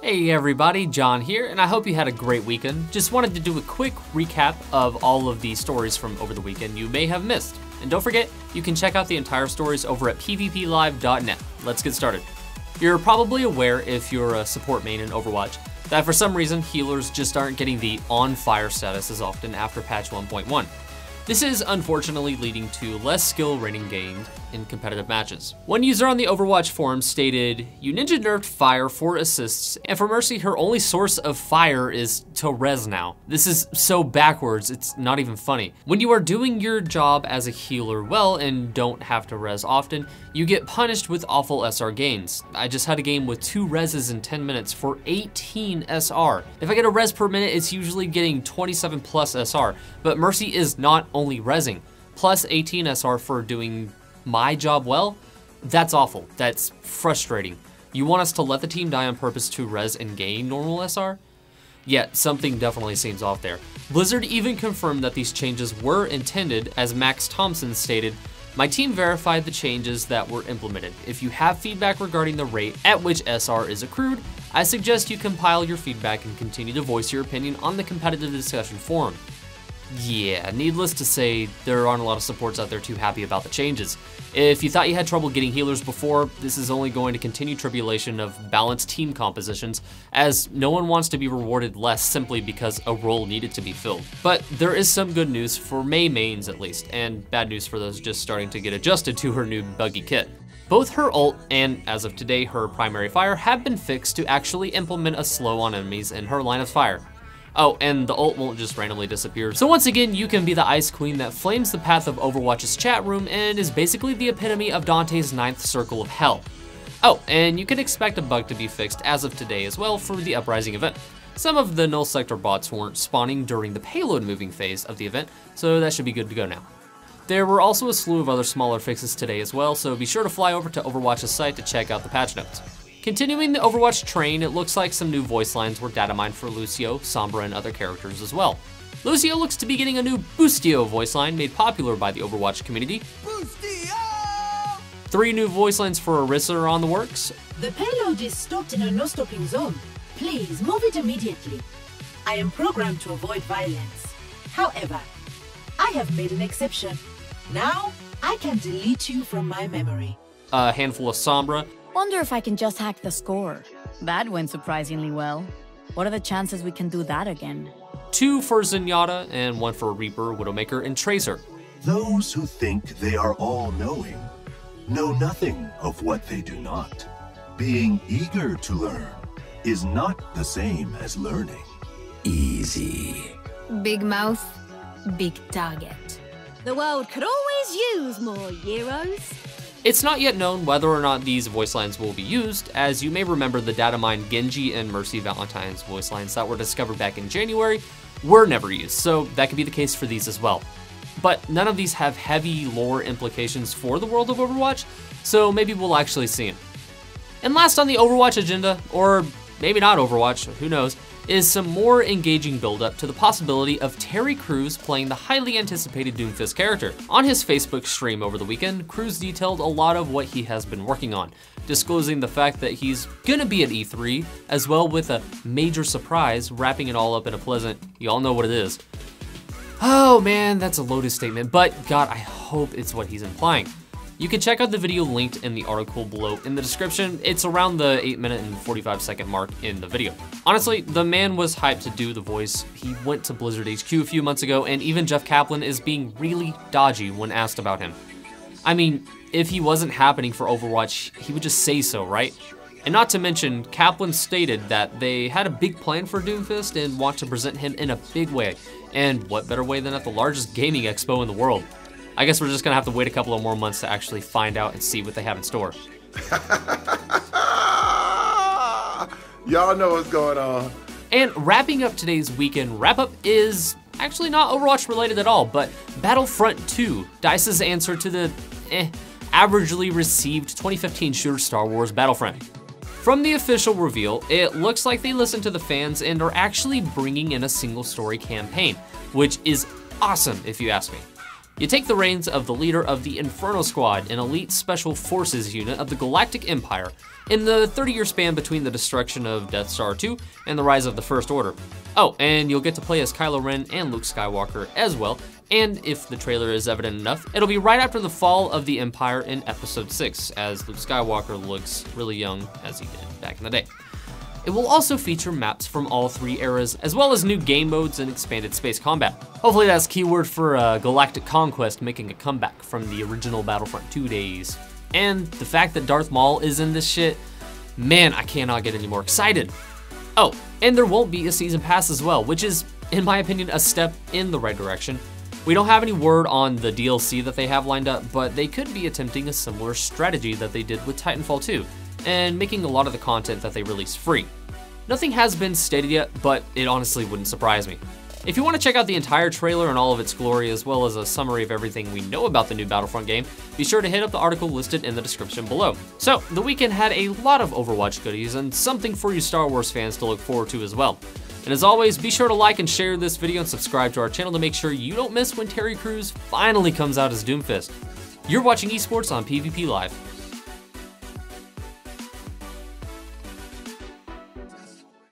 Hey everybody, John here, and I hope you had a great weekend. Just wanted to do a quick recap of all of the stories from over the weekend you may have missed. And don't forget, you can check out the entire stories over at pvplive.net. Let's get started. You're probably aware, if you're a support main in Overwatch, that for some reason healers just aren't getting the on fire status as often after patch 1.1. This is unfortunately leading to less skill rating gained in competitive matches. One user on the Overwatch forums stated, "You ninja nerfed fire for assists, and for Mercy her only source of fire is to res now. This is so backwards, it's not even funny. When you are doing your job as a healer well and don't have to res often, you get punished with awful SR gains. I just had a game with 2 reses in 10 minutes for 18 SR. If I get a res per minute, it's usually getting 27 plus SR, but Mercy is not only resing, plus 18 SR for doing my job well? That's awful, that's frustrating. You want us to let the team die on purpose to res and gain normal SR? Yeah, something definitely seems off there. Blizzard even confirmed that these changes were intended, as Max Thompson stated, "My team verified the changes that were implemented. If you have feedback regarding the rate at which SR is accrued, I suggest you compile your feedback and continue to voice your opinion on the competitive discussion forum." Yeah, needless to say, there aren't a lot of supports out there too happy about the changes. If you thought you had trouble getting healers before, this is only going to continue tribulation of balanced team compositions, as no one wants to be rewarded less simply because a role needed to be filled. But there is some good news for Mei mains at least, and bad news for those just starting to get adjusted to her new buggy kit. Both her ult and, as of today, her primary fire have been fixed to actually implement a slow on enemies in her line of fire. Oh, and the ult won't just randomly disappear. So once again, you can be the Ice Queen that flames the path of Overwatch's chat room and is basically the epitome of Dante's 9th circle of hell. Oh, and you can expect a bug to be fixed as of today as well for the Uprising event. Some of the null sector bots weren't spawning during the payload moving phase of the event, so that should be good to go now. There were also a slew of other smaller fixes today as well, so be sure to fly over to Overwatch's site to check out the patch notes. Continuing the Overwatch train, it looks like some new voice lines were datamined for Lucio, Sombra, and other characters as well. Lucio looks to be getting a new Boostio voice line made popular by the Overwatch community. Boostio! 3 new voice lines for Orisa are on the works. "The payload is stopped in a no-stopping zone. Please move it immediately. I am programmed to avoid violence. However, I have made an exception. Now, I can delete you from my memory." A handful of Sombra. Wonder if I can just hack the score. That went surprisingly well. What are the chances we can do that again? 2 for Zenyatta and 1 for Reaper, Widowmaker, and Tracer. Those who think they are all-knowing know nothing of what they do not. Being eager to learn is not the same as learning. Easy. Big mouth, big target. The world could always use more heroes. It's not yet known whether or not these voice lines will be used, as you may remember the Datamined Genji and Mercy Valentine's voice lines that were discovered back in January were never used, so that could be the case for these as well. But none of these have heavy lore implications for the world of Overwatch, so maybe we'll actually see them. And last on the Overwatch agenda, or maybe not Overwatch, who knows, is some more engaging build-up to the possibility of Terry Crews playing the highly anticipated Doomfist character. On his Facebook stream over the weekend, Crews detailed a lot of what he has been working on, disclosing the fact that he's gonna be at E3, as well with a major surprise, wrapping it all up in a pleasant, you all know what it is. Oh man, that's a loaded statement, but God, I hope it's what he's implying. You can check out the video linked in the article below in the description. It's around the 8-minute and 45-second mark in the video. Honestly, the man was hyped to do the voice. He went to Blizzard HQ a few months ago, and even Jeff Kaplan is being really dodgy when asked about him. I mean, if he wasn't happening for Overwatch, he would just say so, right? And not to mention, Kaplan stated that they had a big plan for Doomfist and want to present him in a big way. And what better way than at the largest gaming expo in the world? I guess we're just gonna have to wait a couple of more months to actually find out and see what they have in store. Y'all know what's going on. And wrapping up today's weekend wrap-up is actually not Overwatch related at all, but Battlefront II, DICE's answer to the averagely received 2015 shooter Star Wars Battlefront. From the official reveal, it looks like they listened to the fans and are actually bringing in a single story campaign, which is awesome if you ask me. You take the reins of the leader of the Inferno Squad, an elite special forces unit of the Galactic Empire, in the 30-year span between the destruction of Death Star 2 and the rise of the First Order. Oh, and you'll get to play as Kylo Ren and Luke Skywalker as well, and if the trailer is evident enough, it'll be right after the fall of the Empire in Episode 6, as Luke Skywalker looks really young as he did back in the day. It will also feature maps from all 3 eras, as well as new game modes and expanded space combat. Hopefully that's keyword for Galactic Conquest making a comeback from the original Battlefront 2 days. And the fact that Darth Maul is in this shit, man, I cannot get any more excited. Oh, and there won't be a season pass as well, which is, in my opinion, a step in the right direction. We don't have any word on the DLC that they have lined up, but they could be attempting a similar strategy that they did with Titanfall 2, and making a lot of the content that they release free. Nothing has been stated yet, but it honestly wouldn't surprise me. If you want to check out the entire trailer in all of its glory, as well as a summary of everything we know about the new Battlefront game, be sure to hit up the article listed in the description below. So, the weekend had a lot of Overwatch goodies, and something for you Star Wars fans to look forward to as well. And as always, be sure to like and share this video and subscribe to our channel to make sure you don't miss when Terry Crews finally comes out as Doomfist. You're watching esports on PvP Live.